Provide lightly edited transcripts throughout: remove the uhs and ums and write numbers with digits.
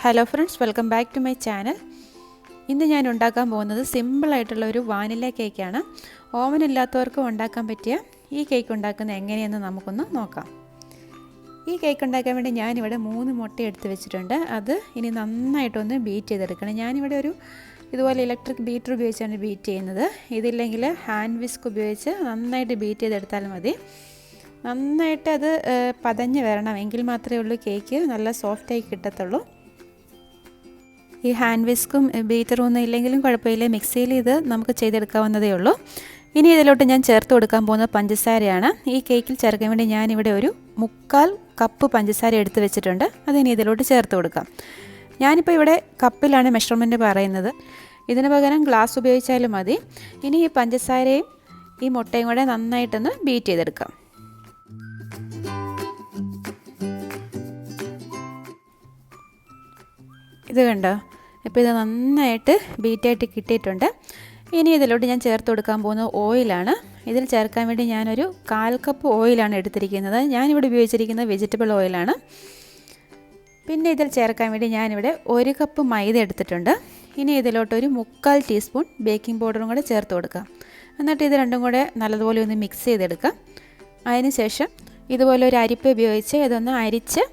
Hello friends, welcome back to my channel. ഇന്ന് ഞാൻ ഉണ്ടാക്കാൻ പോകുന്നത് സിമ്പിളായിട്ടുള്ള ഒരു വാനില കേക്കാണ്. ഓവനില്ലാത്തവർക്കും ഉണ്ടാക്കാൻ പറ്റിയ ഈ കേക്ക് ഉണ്ടാക്കുന്നത് എങ്ങനെയെന്ന് നമുക്കൊന്ന് നോക്കാം. ഈ കേക്ക് ഉണ്ടാക്കാൻ വേണ്ടി ഞാനിവിടെ 3 മുട്ട എടുത്ത് വെച്ചിട്ടുണ്ട്. അത് ഇനി നന്നായിട്ടൊന്ന് ബീറ്റ് ചെയ്തെടുക്കണം. ഞാനിവിടെ ഇതുപോലെ ഇലക്ട്രിക് ബീറ്റർ ഉപയോഗിച്ചാണ് ബീറ്റ് ചെയ്യുന്നത്. ഇതില്ലെങ്കിൽ ഹാൻഡ് വിസ്ക് ഉപയോഗിച്ച് നന്നായിട്ട് ബീറ്റ് ചെയ്തെടുത്താൽ മതി. നന്നായിട്ട് അത് പതഞ്ഞ് വരണം, എങ്കിൽ മാത്രമേ ഉള്ളൂ കേക്ക് നല്ല സോഫ്റ്റായി കിട്ടത്തുള്ളൂ. ഈ ഹാൻഡ് വിസ്കും ബീറ്ററും ഒന്നും ഇല്ലെങ്കിലും കുഴപ്പമില്ല, മിക്സിയിൽ ഇത് നമുക്ക് ചെയ്തെടുക്കാവുന്നതേ ഉള്ളൂ. ഇനി ഇതിലോട്ട് ഞാൻ ചേർത്ത് കൊടുക്കാൻ പോകുന്നത് പഞ്ചസാരയാണ്. ഈ കേക്കിൽ ചേർക്കാൻ വേണ്ടി ഞാനിവിടെ ഒരു 3/4 കപ്പ് പഞ്ചസാര എടുത്ത് വെച്ചിട്ടുണ്ട്. അതിനി ഇതിലോട്ട് ചേർത്ത് കൊടുക്കാം. ഞാനിപ്പോൾ ഇവിടെ കപ്പിലാണ് മെഷർമെൻറ്റ് പറയുന്നത്. ഇതിന് പകരം ഗ്ലാസ് ഉപയോഗിച്ചാലും മതി. ഇനി ഈ പഞ്ചസാരയും ഈ മുട്ടയും കൂടെ നന്നായിട്ടൊന്ന് ബീറ്റ് ചെയ്തെടുക്കാം. ഇത് കണ്ടോ, ഇപ്പോൾ ഇത് നന്നായിട്ട് ബീറ്റായിട്ട് കിട്ടിയിട്ടുണ്ട്. ഇനി ഇതിലോട്ട് ഞാൻ ചേർത്ത് കൊടുക്കാൻ പോകുന്നത് ഓയിലാണ്. ഇതിൽ ചേർക്കാൻ വേണ്ടി ഞാനൊരു 1/4 കപ്പ് ഓയിലാണ് എടുത്തിരിക്കുന്നത്. ഞാനിവിടെ ഉപയോഗിച്ചിരിക്കുന്നത് വെജിറ്റബിൾ ഓയിലാണ്. പിന്നെ ഇതിൽ ചേർക്കാൻ വേണ്ടി ഞാനിവിടെ 1 കപ്പ് മൈദ എടുത്തിട്ടുണ്ട്. ഇനി ഇതിലോട്ട് ഒരു 3/4 ടീസ്പൂൺ ബേക്കിംഗ് പൗഡറും കൂടെ ചേർത്ത് കൊടുക്കാം. എന്നിട്ട് ഇത് രണ്ടും കൂടെ നല്ലതുപോലെ ഒന്ന് മിക്സ് ചെയ്തെടുക്കാം. അതിനുശേഷം ഇതുപോലെ ഒരു അരിപ്പ ഉപയോഗിച്ച് ഇതൊന്ന് അരിച്ച്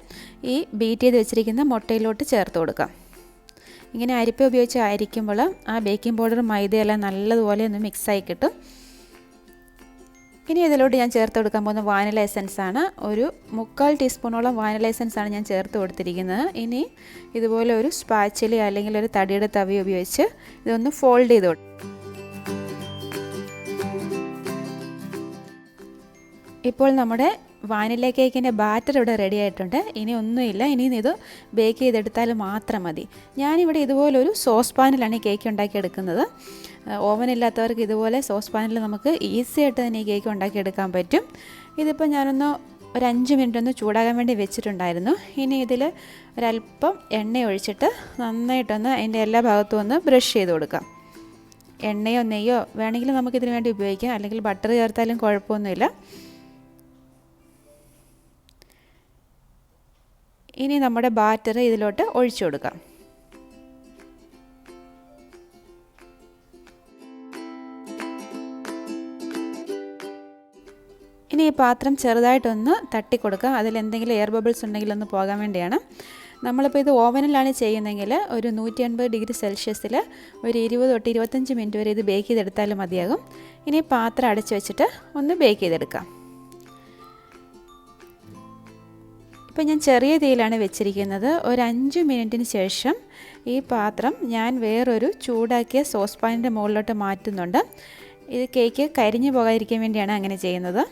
ഈ ബീറ്റ് ചെയ്ത് വെച്ചിരിക്കുന്ന മുട്ടയിലോട്ട് ചേർത്ത് കൊടുക്കാം. ഇങ്ങനെ അരിപ്പ ഉപയോഗിച്ച് അരിക്കുമ്പോൾ ആ ബേക്കിംഗ് പൗഡറും മൈദയെല്ലാം നല്ലതുപോലെ ഒന്ന് മിക്സായി കിട്ടും. ഇനി ഇതിലോട്ട് ഞാൻ ചേർത്ത് കൊടുക്കാൻ പോകുന്ന വാനില എസൻസ് ആണ്. ഒരു 3/4 ടീസ്പൂണോളം വാനില എസൻസ് ആണ് ഞാൻ ചേർത്ത് കൊടുത്തിരിക്കുന്നത്. ഇനി ഇതുപോലെ ഒരു സ്പാച്ചിലി അല്ലെങ്കിൽ ഒരു തടിയുടെ തവി ഉപയോഗിച്ച് ഇതൊന്ന് ഫോൾഡ് ചെയ്ത് കൊടുക്കും. ഇപ്പോൾ നമ്മുടെ വാനില കേക്കിൻ്റെ ബാറ്റർ ഇവിടെ റെഡി ആയിട്ടുണ്ട്. ഇനി ഒന്നുമില്ല, ഇനി ഇത് ബേക്ക് ചെയ്തെടുത്താൽ മാത്രം മതി. ഞാനിവിടെ ഇതുപോലൊരു സോസ് പാനിലാണ് ഈ കേക്ക് ഉണ്ടാക്കിയെടുക്കുന്നത്. ഓവനില്ലാത്തവർക്ക് ഇതുപോലെ സോസ് പാനിൽ നമുക്ക് ഈസി ആയിട്ട് തന്നെ ഈ കേക്ക് ഉണ്ടാക്കിയെടുക്കാൻ പറ്റും. ഇതിപ്പോൾ ഞാനൊന്ന് ഒരു 5 മിനിറ്റ് ഒന്ന് ചൂടാകാൻ വേണ്ടി വെച്ചിട്ടുണ്ടായിരുന്നു. ഇനി ഇതിൽ ഒരല്പം എണ്ണ ഒഴിച്ചിട്ട് നന്നായിട്ടൊന്ന് അതിൻ്റെ എല്ലാ ഭാഗത്തും ഒന്ന് ബ്രഷ് ചെയ്ത് കൊടുക്കാം. എണ്ണയോ നെയ്യോ വേണമെങ്കിൽ നമുക്കിതിന് വേണ്ടി ഉപയോഗിക്കാം, അല്ലെങ്കിൽ ബട്ടർ ചേർത്താലും കുഴപ്പമൊന്നുമില്ല. ഇനി നമ്മുടെ ബാറ്റർ ഇതിലോട്ട് ഒഴിച്ചു കൊടുക്കാം. ഇനി ഈ പാത്രം ചെറുതായിട്ടൊന്ന് തട്ടിക്കൊടുക്കാം. അതിലെന്തെങ്കിലും എയർ ബബിൾസ് ഉണ്ടെങ്കിൽ ഒന്ന് പോകാൻ വേണ്ടിയാണ്. നമ്മളിപ്പോൾ ഇത് ഓവനിലാണ് ചെയ്യുന്നതെങ്കിൽ ഒരു 180 ഡിഗ്രി സെൽഷ്യസിൽ ഒരു 20 തൊട്ട് 25 മിനിറ്റ് വരെ ഇത് ബേക്ക് ചെയ്തെടുത്താലും മതിയാകും. ഇനി പാത്രം അടച്ചു വെച്ചിട്ട് ഒന്ന് ബേക്ക് ചെയ്തെടുക്കാം. ഇപ്പോൾ ഞാൻ ചെറിയ തീയിലാണ് വെച്ചിരിക്കുന്നത്. ഒരു 5 മിനിറ്റിന് ശേഷം ഈ പാത്രം ഞാൻ വേറൊരു ചൂടാക്കിയ സോസ് പാനിൻ്റെ മുകളിലോട്ട് മാറ്റുന്നുണ്ട്. ഇത് കേക്ക് കരിഞ്ഞു പോകാതിരിക്കാൻ വേണ്ടിയാണ് അങ്ങനെ ചെയ്യുന്നത്.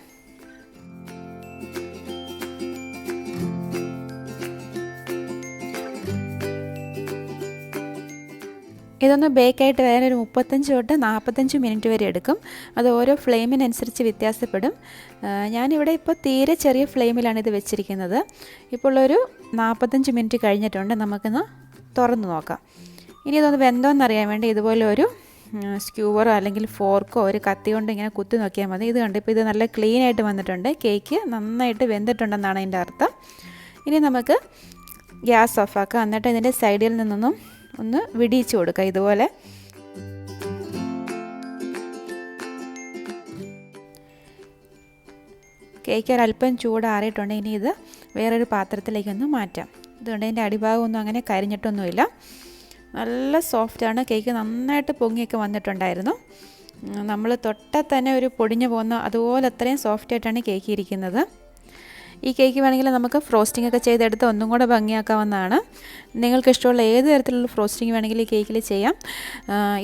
ഇതൊന്ന് ബേക്കായിട്ട് വേറെ ഒരു 35 തൊട്ട് 45 മിനിറ്റ് വരെ എടുക്കും. അത് ഓരോ ഫ്ലെയിമിനനുസരിച്ച് വ്യത്യാസപ്പെടും. ഞാനിവിടെ ഇപ്പോൾ തീരെ ചെറിയ ഫ്ലെയിമിലാണ് ഇത് വെച്ചിരിക്കുന്നത്. ഇപ്പോൾ ഒരു 45 മിനിറ്റ് കഴിഞ്ഞിട്ടുണ്ട്. നമുക്കൊന്ന് തുറന്ന് നോക്കാം. ഇനി ഇതൊന്ന് വെന്തോന്നറിയാൻ വേണ്ടി ഇതുപോലെ ഒരു സ്ക്യൂവറോ അല്ലെങ്കിൽ ഫോർക്കോ ഒരു കത്തി കൊണ്ട് ഇങ്ങനെ കുത്തി നോക്കിയാൽ മതി. ഇത് കണ്ട് ഇപ്പോൾ ഇത് നല്ല ക്ലീൻ ആയിട്ട് വന്നിട്ടുണ്ട്. കേക്ക് നന്നായിട്ട് വെന്തിട്ടുണ്ടെന്നാണ് അതിൻ്റെ അർത്ഥം. ഇനി നമുക്ക് ഗ്യാസ് ഓഫാക്കാം. എന്നിട്ട് ഇതിൻ്റെ സൈഡിൽ നിന്നൊന്നും ഒന്ന് വിടിയിച്ച് കൊടുക്കുക. ഇതുപോലെ കേക്ക് ഒരല്പം ചൂടാറിയിട്ടുണ്ട്. ഇനി ഇത് വേറൊരു പാത്രത്തിലേക്കൊന്ന് മാറ്റാം. ഇതുകൊണ്ട് അതിൻ്റെ അടിഭാഗമൊന്നും അങ്ങനെ കരിഞ്ഞിട്ടൊന്നുമില്ല. നല്ല സോഫ്റ്റാണ്. കേക്ക് നന്നായിട്ട് പൊങ്ങിയൊക്കെ വന്നിട്ടുണ്ടായിരുന്നു. നമ്മൾ തൊട്ടാൽ തന്നെ ഒരു പൊടിഞ്ഞു പോകുന്ന അതുപോലെ അത്രയും സോഫ്റ്റായിട്ടാണ് കേക്ക് ഇരിക്കുന്നത്. ഈ കേക്ക് വേണമെങ്കിൽ നമുക്ക് ഫ്രോസ്റ്റിംഗ് ഒക്കെ ചെയ്തെടുത്ത് ഒന്നും കൂടെ ഭംഗിയാക്കാവുന്നതാണ്. നിങ്ങൾക്ക് ഇഷ്ടമുള്ള ഏത് തരത്തിലുള്ള ഫ്രോസ്റ്റിംഗ് വേണമെങ്കിലും ഈ കേക്കിൽ ചെയ്യാം.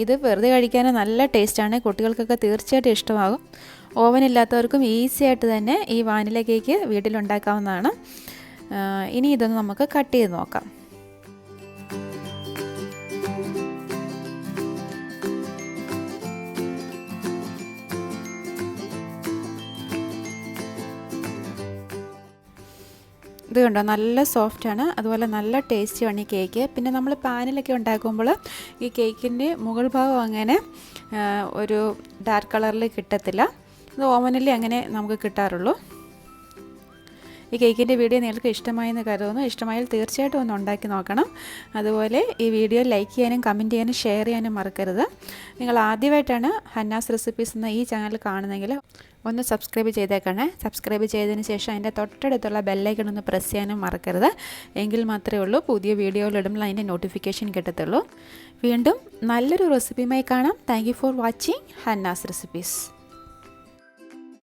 ഇത് വെറുതെ കഴിക്കാൻ നല്ല ടേസ്റ്റാണ്. കുട്ടികൾക്കൊക്കെ തീർച്ചയായിട്ടും ഇഷ്ടമാകും. ഓവനില്ലാത്തവർക്കും ഈസി ആയിട്ട് തന്നെ ഈ വാനില കേക്ക് വീട്ടിലുണ്ടാക്കാവുന്നതാണ്. ഇനി ഇതൊന്ന് നമുക്ക് കട്ട് ചെയ്ത് നോക്കാം. ഇത് കണ്ടോ, നല്ല സോഫ്റ്റാണ്, അതുപോലെ നല്ല ടേസ്റ്റിയാണ് ഈ കേക്ക്. പിന്നെ നമ്മൾ പാനിലൊക്കെ ഉണ്ടാക്കുമ്പോൾ ഈ കേക്കിൻ്റെ മുകൾ ഭാഗം അങ്ങനെ ഒരു ഡാർക്ക് കളറിൽ കിട്ടത്തില്ല. ഇത് ഓവനിൽ അങ്ങനെ നമുക്ക് കിട്ടാറുള്ളൂ. ഈ കേക്കിൻ്റെ വീഡിയോ നിങ്ങൾക്ക് ഇഷ്ടമായെന്ന് കരുതുന്നു. ഇഷ്ടമായാൽ തീർച്ചയായിട്ടും ഒന്ന് ഉണ്ടാക്കി നോക്കണം. അതുപോലെ ഈ വീഡിയോ ലൈക്ക് ചെയ്യാനും കമൻറ്റ് ചെയ്യാനും ഷെയർ ചെയ്യാനും മറക്കരുത്. നിങ്ങൾ ആദ്യമായിട്ടാണ് ഹന്നാസ് റെസിപ്പീസ് എന്ന ഈ ചാനൽ കാണുന്നതെങ്കിൽ ഒന്ന് സബ്സ്ക്രൈബ് ചെയ്തേക്കണേ. സബ്സ്ക്രൈബ് ചെയ്തതിന് ശേഷം അതിൻ്റെ തൊട്ടടുത്തുള്ള ബെല്ലൈക്കൺ ഒന്ന് പ്രസ് ചെയ്യാനും മറക്കരുത്. എങ്കിൽ മാത്രമേ ഉള്ളൂ പുതിയ വീഡിയോയിലിടുമ്പോൾ അതിൻ്റെ നോട്ടിഫിക്കേഷൻ കിട്ടത്തുള്ളൂ. വീണ്ടും നല്ലൊരു റെസിപ്പിയുമായി കാണാം. Thank you for watching Hannah's recipes.